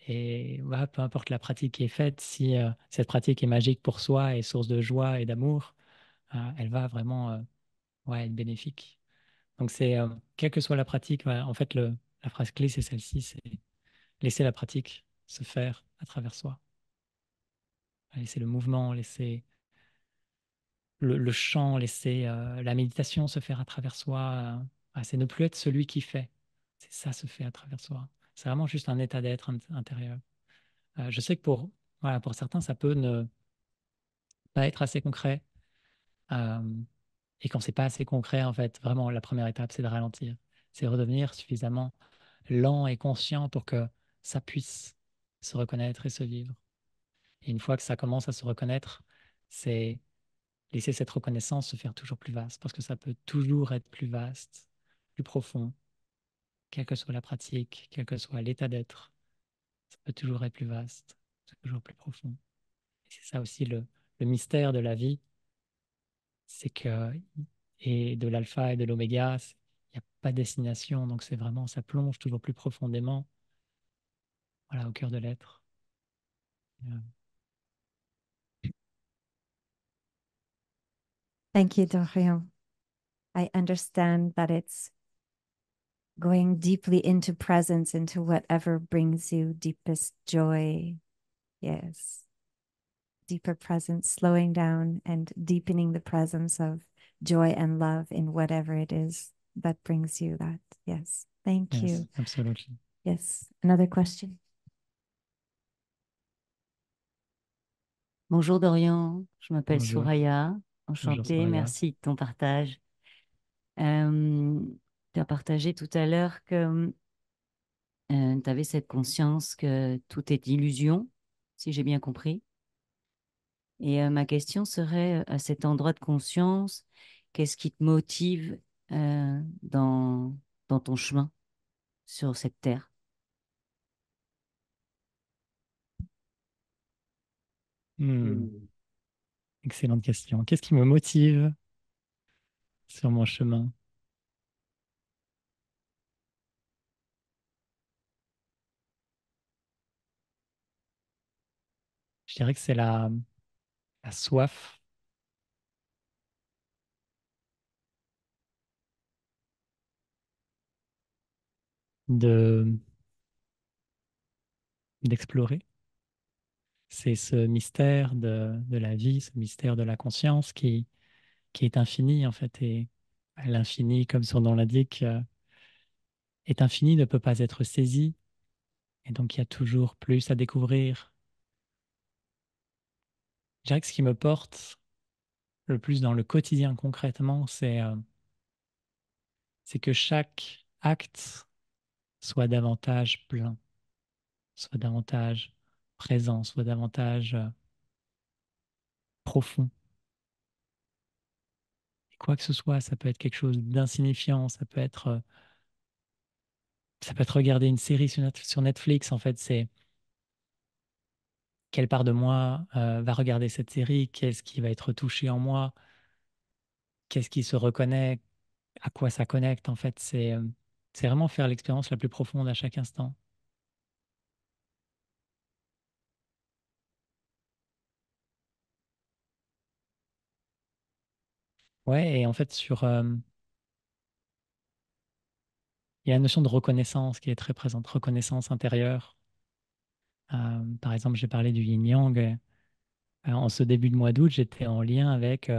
Speaker 1: Et voilà, peu importe la pratique qui est faite, si cette pratique est magique pour soi et source de joie et d'amour, elle va vraiment ouais, être bénéfique. Donc quelle que soit la pratique, voilà, en fait, la phrase clé, c'est celle-ci, c'est laisser la pratique se faire à travers soi. Laisser le mouvement, laisser le chant, laisser la méditation se faire à travers soi. C'est ne plus être celui qui fait. C'est ça se fait à travers soi. C'est vraiment juste un état d'être intérieur. Je sais que voilà, pour certains, ça peut ne pas être assez concret. Euh, et quand c'est pas assez concret, en fait, vraiment, la première étape, c'est de ralentir. C'est redevenir suffisamment lent et conscient pour que ça puisse se reconnaître et se vivre. Et une fois que ça commence à se reconnaître, c'est laisser cette reconnaissance se faire toujours plus vaste, parce que ça peut toujours être plus vaste, plus profond, quelle que soit la pratique, quel que soit l'état d'être, ça peut toujours être plus vaste, toujours plus profond. Et c'est ça aussi le mystère de la vie, c'est que, et de l'alpha et de l'oméga, il n'y a pas de destination, donc c'est vraiment, ça plonge toujours plus profondément, voilà, au cœur de l'être. Euh,
Speaker 2: Thank you, Dorian. I understand that it's going deeply into presence, into whatever brings you deepest joy. Yes. Deeper presence, slowing down and deepening the presence of joy and love in whatever it is that brings you that. Yes. Thank
Speaker 1: Yes,
Speaker 2: you.
Speaker 1: absolutely.
Speaker 2: Yes. Another question.
Speaker 3: Bonjour Dorian, je m'appelle
Speaker 1: Bonjour.
Speaker 3: Soraya,
Speaker 1: Bonjour,
Speaker 3: enchantée,
Speaker 1: Soraya.
Speaker 3: merci de ton partage. Tu as partagé tout à l'heure que tu avais cette conscience que tout est illusion, si j'ai bien compris. Et ma question serait, à cet endroit de conscience, qu'est-ce qui te motive dans ton chemin sur cette terre?
Speaker 1: Excellente question. Qu'est-ce qui me motive sur mon chemin? Je dirais que c'est la soif de d'explorer. C'est ce mystère de la vie, ce mystère de la conscience qui est infini en fait. Et l'infini, comme son nom l'indique, est infini, ne peut pas être saisi. Et donc il y a toujours plus à découvrir. Je dirais que ce qui me porte le plus dans le quotidien concrètement, c'est que chaque acte soit davantage plein, soit davantage présent, soit davantage profond. Et quoi que ce soit, ça peut être quelque chose d'insignifiant, ça peut être regarder une série sur Netflix. En fait, c'est quelle part de moi va regarder cette série, qu'est-ce qui va être touché en moi, qu'est-ce qui se reconnaît, à quoi ça connecte. En fait, c'est vraiment faire l'expérience la plus profonde à chaque instant. Ouais, et en fait, il y a la notion de reconnaissance qui est très présente, reconnaissance intérieure. Par exemple, j'ai parlé du yin-yang. En ce début de mois d'août, j'étais en lien avec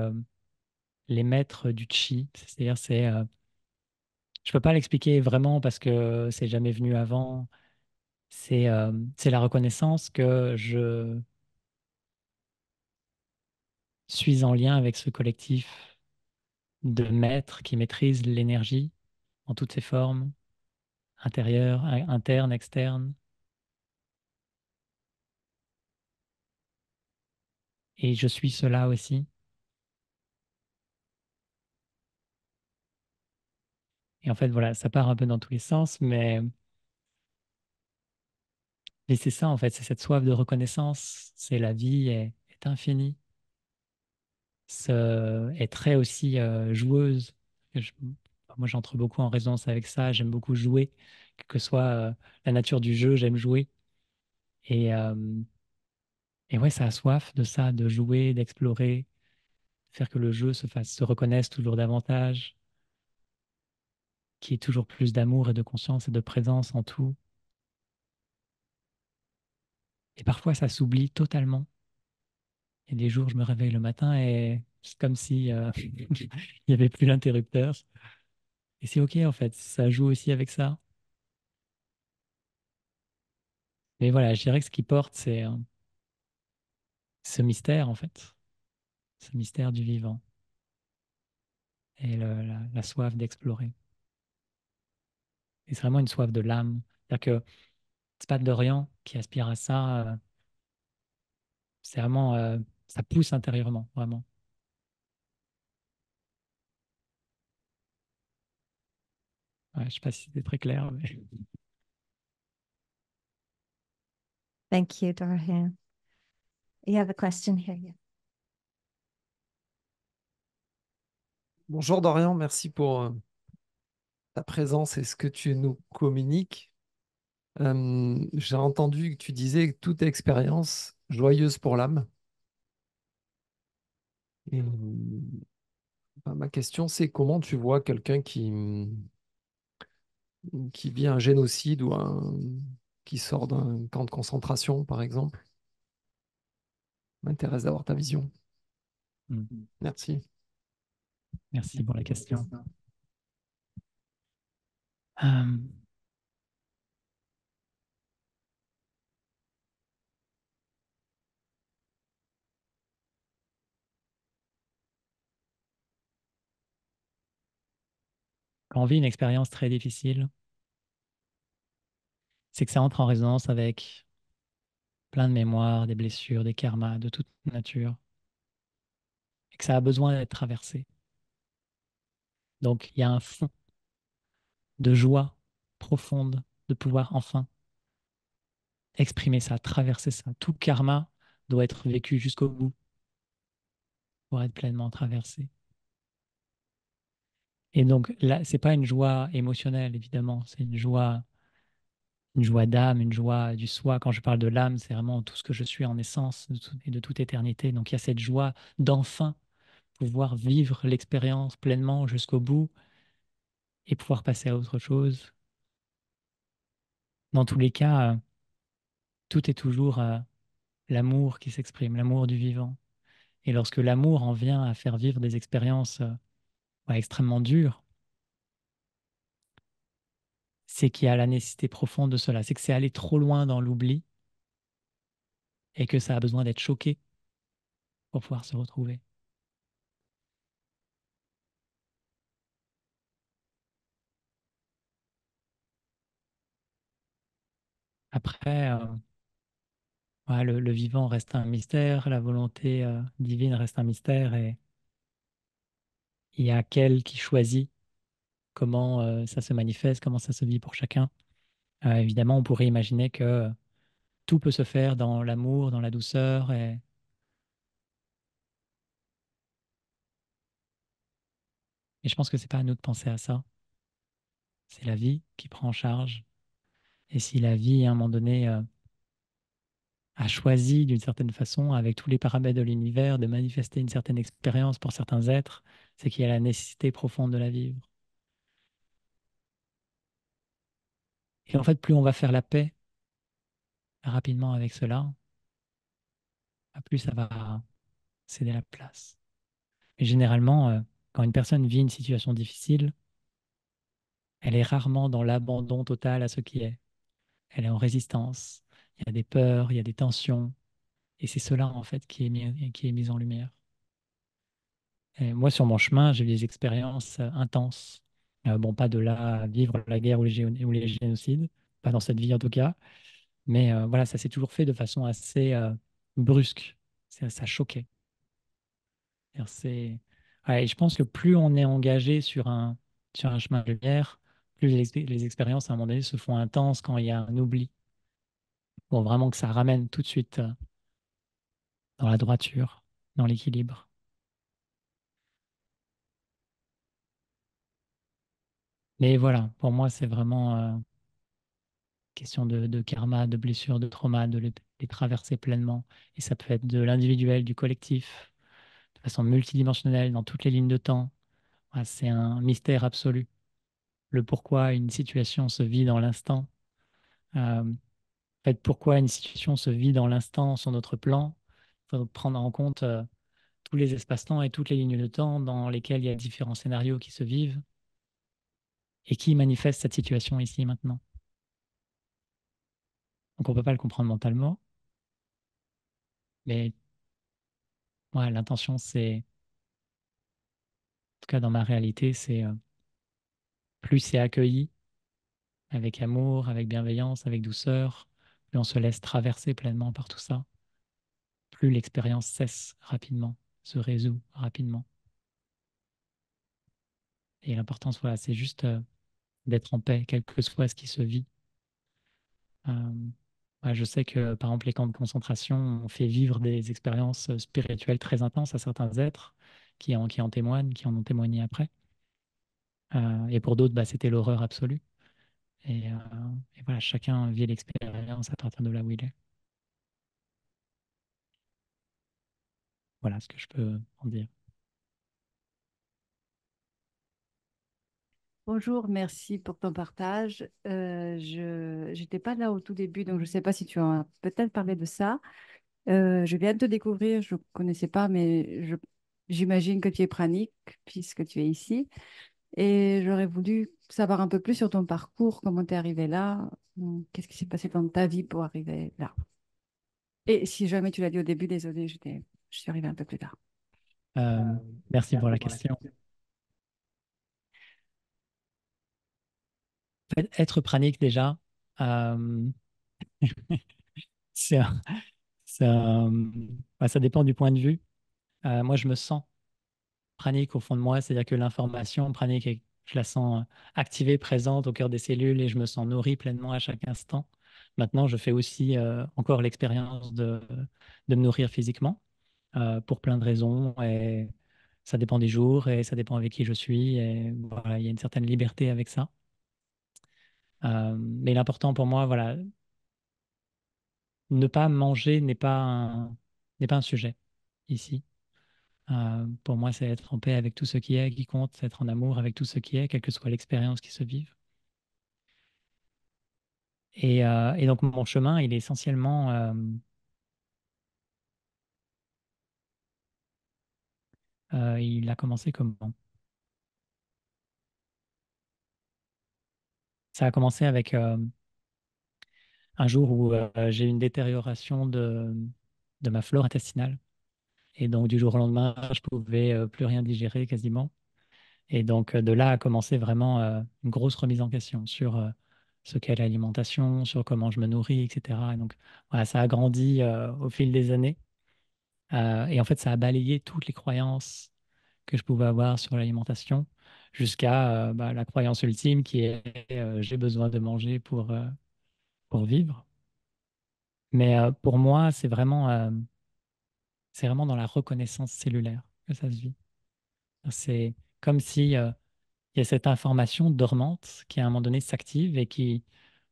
Speaker 1: les maîtres du Qi. C'est-à-dire, je peux pas l'expliquer vraiment parce que c'est jamais venu avant. C'est la reconnaissance que je suis en lien avec ce collectif de maîtres qui maîtrisent l'énergie en toutes ses formes, intérieure, interne, externe. Et je suis cela aussi. Et en fait, voilà, ça part un peu dans tous les sens, mais c'est ça, en fait, c'est cette soif de reconnaissance. C'est la vie est infinie. Est très aussi joueuse. Moi, j'entre beaucoup en résonance avec ça. J'aime beaucoup jouer, quelle que soit la nature du jeu, j'aime jouer. Et, euh, et ouais, ça a soif de ça, de jouer, d'explorer, faire que le jeu se reconnaisse toujours davantage, qu'il y ait toujours plus d'amour et de conscience et de présence en tout. Et parfois, ça s'oublie totalement. Et des jours, je me réveille le matin et c'est comme si il n'y avait plus l'interrupteur. Et c'est OK, en fait, ça joue aussi avec ça. Mais voilà, je dirais que ce qui porte, c'est ce mystère, en fait, ce mystère du vivant et la soif d'explorer. Et c'est vraiment une soif de l'âme. C'est-à-dire que c'est pas d'Orient qui aspire à ça, c'est vraiment, ça pousse intérieurement, vraiment. Ouais, je sais pas si c'était très clair, mais
Speaker 2: Thank you, Dorian. You have a question here. Yeah.
Speaker 4: Bonjour Dorian, merci pour ta présence et ce que tu nous communiques. J'ai entendu que tu disais que toute expérience joyeuse pour l'âme. Et Ma question, c'est comment tu vois quelqu'un qui vit un génocide ou qui sort d'un camp de concentration, par exemple? M'intéresse d'avoir ta vision.
Speaker 1: Mm.
Speaker 4: Merci.
Speaker 1: Merci pour la question. Euh, Quand on vit une expérience très difficile, c'est que ça entre en résonance avec plein de mémoires, des blessures, des karmas de toute nature, et que ça a besoin d'être traversé. Donc il y a un fond de joie profonde de pouvoir enfin exprimer ça, traverser ça. Tout karma doit être vécu jusqu'au bout pour être pleinement traversé. Et donc là, c'est pas une joie émotionnelle, évidemment, c'est une joie d'âme, une joie du soi. Quand je parle de l'âme, c'est vraiment tout ce que je suis en essence et de toute éternité. Donc il y a cette joie d'enfin pouvoir vivre l'expérience pleinement jusqu'au bout et pouvoir passer à autre chose. Dans tous les cas, tout est toujours l'amour qui s'exprime, l'amour du vivant. Et lorsque l'amour en vient à faire vivre des expériences ouais, extrêmement dures, c'est qu'il y a la nécessité profonde de cela. C'est que c'est aller trop loin dans l'oubli et que ça a besoin d'être choqué pour pouvoir se retrouver. Après, ouais, le vivant reste un mystère, la volonté divine reste un mystère et il y a qu'elle qui choisit comment ça se manifeste, comment ça se vit pour chacun. Évidemment, on pourrait imaginer que tout peut se faire dans l'amour, dans la douceur et je pense que c'est pas à nous de penser à ça. C'est la vie qui prend en charge. Et si la vie, à un moment donné, a choisi d'une certaine façon, avec tous les paramètres de l'univers, de manifester une certaine expérience pour certains êtres, c'est qu'il y a la nécessité profonde de la vivre. Et en fait, plus on va faire la paix rapidement avec cela, plus ça va céder la place. Et généralement, quand une personne vit une situation difficile, elle est rarement dans l'abandon total à ce qui est. Elle est en résistance. Il y a des peurs, il y a des tensions. Et c'est cela, en fait, qui est mis en lumière. Et moi, sur mon chemin, j'ai eu des expériences intenses. Bon, pas de là à vivre la guerre ou les génocides, pas dans cette vie en tout cas, mais voilà, ça s'est toujours fait de façon assez brusque. Ça choquait. Ouais, et je pense que plus on est engagé sur un chemin de lumière, plus les expériences à un moment donné se font intenses quand il y a un oubli. Pour vraiment que ça ramène tout de suite dans la droiture, dans l'équilibre. Mais voilà, pour moi, c'est vraiment question de karma, de blessures, de trauma, de les traverser pleinement. Et ça peut être de l'individuel, du collectif, de façon multidimensionnelle, dans toutes les lignes de temps. Voilà, c'est un mystère absolu. Le pourquoi une situation se vit dans l'instant. En fait, pourquoi une situation se vit dans l'instant sur notre plan. Il faut prendre en compte tous les espaces-temps et toutes les lignes de temps dans lesquelles il y a différents scénarios qui se vivent et qui manifestent cette situation ici et maintenant. Donc on ne peut pas le comprendre mentalement, mais ouais, l'intention, c'est, en tout cas dans ma réalité, c'est plus c'est accueilli avec amour, avec bienveillance, avec douceur, plus on se laisse traverser pleinement par tout ça, plus l'expérience cesse rapidement, se résout rapidement. Et l'importance, voilà, c'est juste d'être en paix, quel que soit ce qui se vit. Euh, ouais, je sais que, par exemple, les camps de concentration ont fait vivre des expériences spirituelles très intenses à certains êtres qui en témoignent, qui en ont témoigné après. Et pour d'autres, bah, c'était l'horreur absolue. Et, euh, et voilà, chacun vit l'expérience à partir de là où il est. Voilà ce que je peux en dire.
Speaker 5: Bonjour, merci pour ton partage. Je n'étais pas là au tout début, donc je ne sais pas si tu as peut-être parlé de ça. Je viens de te découvrir, je ne connaissais pas, mais j'imagine que tu es pranique puisque tu es ici. Et j'aurais voulu savoir un peu plus sur ton parcours, comment tu es arrivé là, qu'est-ce qui s'est passé dans ta vie pour arriver là. Et si jamais tu l'as dit au début, désolé, je suis arrivée un peu plus tard.
Speaker 1: Euh, Merci pour la question. En fait, être pranique déjà, euh, c'est un- ça dépend du point de vue. Moi, je me sens pranique au fond de moi, c'est-à-dire que l'information pranique, je la sens activée, présente au cœur des cellules et je me sens nourri pleinement à chaque instant. Maintenant, je fais aussi encore l'expérience de me nourrir physiquement pour plein de raisons et ça dépend des jours et ça dépend avec qui je suis et voilà, il y a une certaine liberté avec ça. Mais l'important pour moi, voilà, ne pas manger n'est pas un sujet ici. Pour moi, c'est être en paix avec tout ce qui est, qui compte, c'est être en amour avec tout ce qui est, quelle que soit l'expérience qui se vive. Et donc, mon chemin, il est essentiellement, il a commencé comment? Ça a commencé avec un jour où j'ai eu une détérioration de ma flore intestinale. Et donc, du jour au lendemain, je pouvais plus rien digérer quasiment. Et donc, de là a commencé vraiment une grosse remise en question sur ce qu'est l'alimentation, sur comment je me nourris, etc. Et donc, voilà, ça a grandi au fil des années. Et en fait, ça a balayé toutes les croyances que je pouvais avoir sur l'alimentation jusqu'à la croyance ultime qui est j'ai besoin de manger pour vivre. Mais pour moi, c'est vraiment dans la reconnaissance cellulaire que ça se vit. C'est comme si il y a cette information dormante qui à un moment donné s'active et qui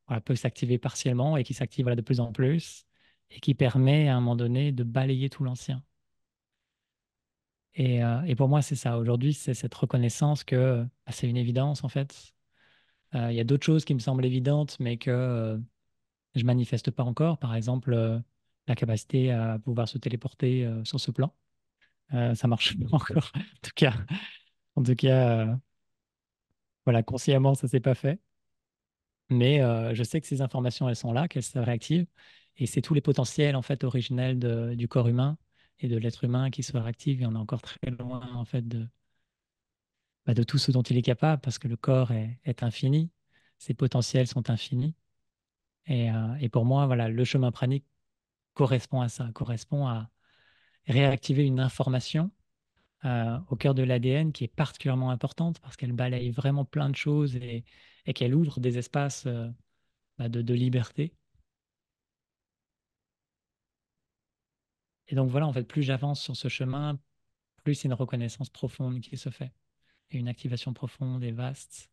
Speaker 1: voilà, peut s'activer partiellement et qui s'active voilà, de plus en plus et qui permet à un moment donné de balayer tout l'ancien. Et pour moi, c'est ça. Aujourd'hui, c'est cette reconnaissance que c'est une évidence en fait. Il y a d'autres choses qui me semblent évidentes, mais que je manifeste pas encore. Par exemple, la capacité à pouvoir se téléporter sur ce plan. Ça marche pas encore. En tout cas, voilà, consciemment, ça s'est pas fait. Mais je sais que ces informations, elles sont là, qu'elles se réactivent. Et c'est tous les potentiels en fait originels du corps humain et de l'être humain qui se réactivent. Et on est encore très loin en fait de tout ce dont il est capable parce que le corps est infini. Ses potentiels sont infinis. Et pour moi, voilà, le chemin pranique correspond à ça, correspond à réactiver une information au cœur de l'ADN qui est particulièrement importante parce qu'elle balaye vraiment plein de choses et qu'elle ouvre des espaces de liberté. Et donc voilà, en fait, plus j'avance sur ce chemin, plus c'est une reconnaissance profonde qui se fait, et une activation profonde et vaste,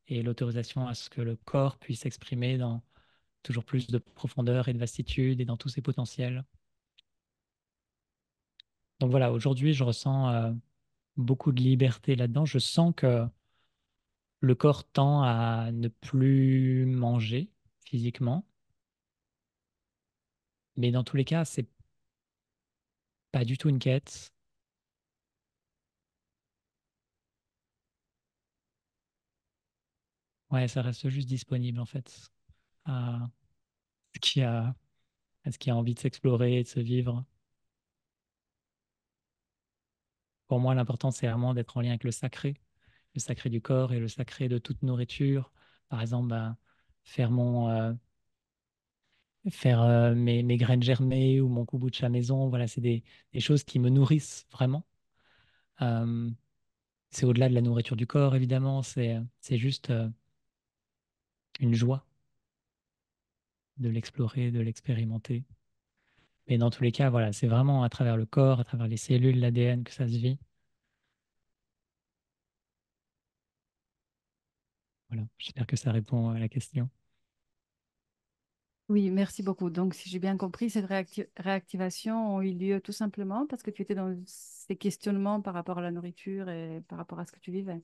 Speaker 1: et l'autorisation à ce que le corps puisse s'exprimer dans toujours plus de profondeur et de vastitude et dans tous ses potentiels. Donc voilà, aujourd'hui, je ressens beaucoup de liberté là-dedans. Je sens que le corps tend à ne plus manger physiquement, mais dans tous les cas, c'est pas du tout une quête. Ouais, ça reste juste disponible en fait à ce à ce qui a envie de s'explorer et de se vivre. Pour moi, l'important, c'est vraiment d'être en lien avec le sacré du corps et le sacré de toute nourriture. Par exemple, faire mes graines germées ou mon kombucha maison, voilà, c'est des choses qui me nourrissent vraiment. Euh, c'est au-delà de la nourriture du corps, évidemment, c'est juste une joie de l'explorer, de l'expérimenter. Mais dans tous les cas, voilà, c'est vraiment à travers le corps, à travers les cellules, l'ADN que ça se vit. Voilà, j'espère que ça répond à la question.
Speaker 5: Oui, merci beaucoup. Donc, si j'ai bien compris, cette réactivation a eu lieu tout simplement parce que tu étais dans ces questionnements par rapport à la nourriture et par rapport à ce que tu vivais.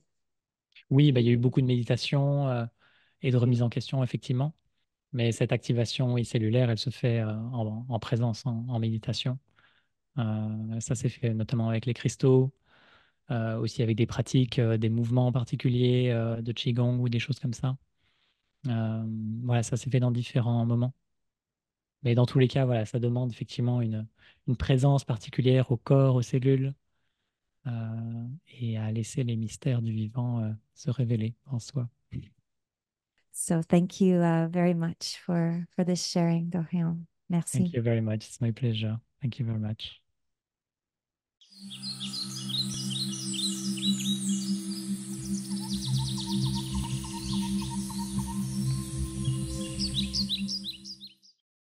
Speaker 1: Oui, bah, il y a eu beaucoup de méditation et de remise en question, effectivement. Mais cette activation oui, cellulaire, elle se fait en présence, en méditation. Ça s'est fait notamment avec les cristaux, aussi avec des pratiques, des mouvements particuliers de Qigong ou des choses comme ça. Voilà, ça s'est fait dans différents moments. Mais dans tous les cas, voilà, ça demande effectivement une présence particulière au corps, aux cellules, et à laisser les mystères du vivant se révéler en soi.
Speaker 2: So thank you very much for this sharing, Dorian.
Speaker 1: Thank
Speaker 2: Merci.
Speaker 1: you very much. It's my pleasure. Thank you very much.